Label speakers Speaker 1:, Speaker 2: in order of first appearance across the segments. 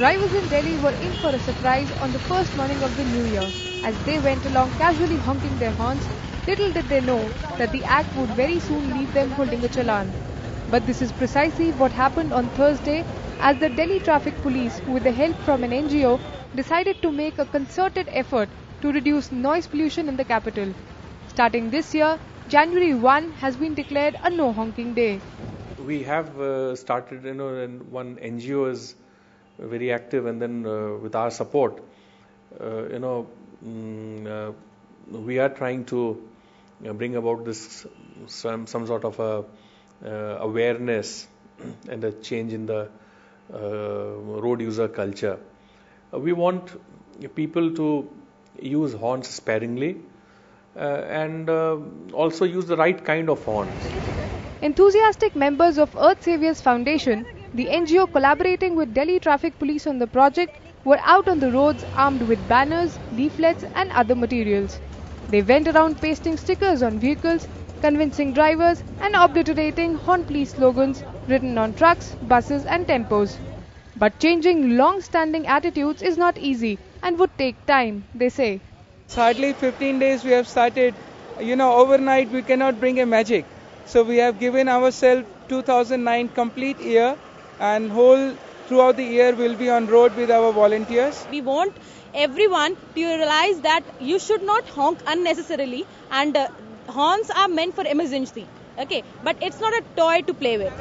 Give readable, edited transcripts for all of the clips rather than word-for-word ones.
Speaker 1: Drivers in Delhi were in for a surprise on the first morning of the new year. As they went along casually honking their horns, little did they know that the act would very soon leave them holding a challan. But this is precisely what happened on Thursday as the Delhi Traffic Police, with the help from an NGO, decided to make a concerted effort to reduce noise pollution in the capital. Starting this year, January 1 has been declared a no honking day.
Speaker 2: We have started, and one NGO is very active, and then with our support, we are trying to bring about this some sort of a awareness and a change in the road user culture. We want people to use horns sparingly and also use the right kind of horns.
Speaker 1: Enthusiastic members of Earth Saviours Foundation, the NGO collaborating with Delhi Traffic Police on the project, were out on the roads armed with banners, leaflets and other materials. They went around pasting stickers on vehicles, convincing drivers and obliterating Horn Please slogans written on trucks, buses and tempos. But changing long-standing attitudes is not easy and would take time, they say.
Speaker 3: It's hardly 15 days we have started. Overnight we cannot bring a magic. So we have given ourselves 2009 complete year, and throughout the year we'll be on road with our volunteers.
Speaker 4: We want everyone to realize that you should not honk unnecessarily, and horns are meant for emergency. Okay, but it's not a toy to play with.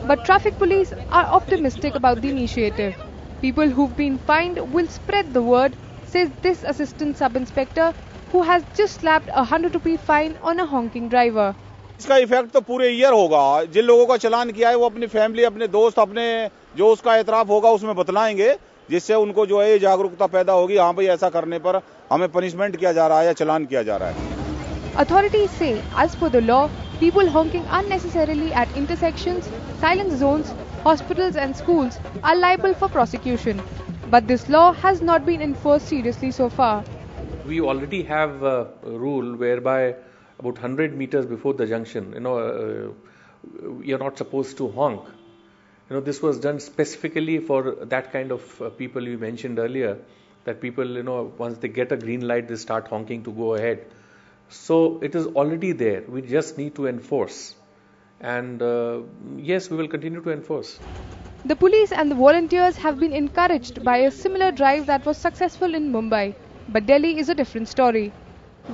Speaker 1: But traffic police are optimistic about the initiative. People who've been fined will spread the word, says this assistant sub-inspector who has just slapped a 100 rupee fine on a honking driver.
Speaker 5: इसका effect तो पूरे year होगा. जिन लोगों का चालान किया है वो अपनी फैमिली, अपने दोस्त, अपने जो उसका एतराफ होगा उसमें बतलाएंगे, जिससे उनको जो है जागरूकता पैदा होगी. हाँ भाई, ऐसा करने पर हमें पनिशमेंट किया जा रहा है या चालान किया जा रहा है.
Speaker 1: Authorities say, as per the law, people honking unnecessarily at intersections, silent zones, hospitals and schools are liable for prosecution. But this law has not been enforced seriously so far.
Speaker 2: We already have a rule whereby about 100 meters before the junction, you're not supposed to honk. This was done specifically for that kind of people you mentioned earlier, that people, once they get a green light, they start honking to go ahead. So it is already there. We just need to enforce. And yes, we will continue to enforce.
Speaker 1: The police and the volunteers have been encouraged by a similar drive that was successful in Mumbai. But Delhi is a different story.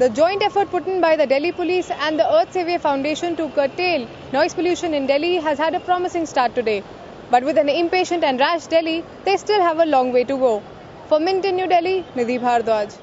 Speaker 1: The joint effort put in by the Delhi Police and the Earth Saviours Foundation to curtail noise pollution in Delhi has had a promising start today. But with an impatient and rash Delhi, they still have a long way to go. For Mint in New Delhi, Nidhi Bhardwaj.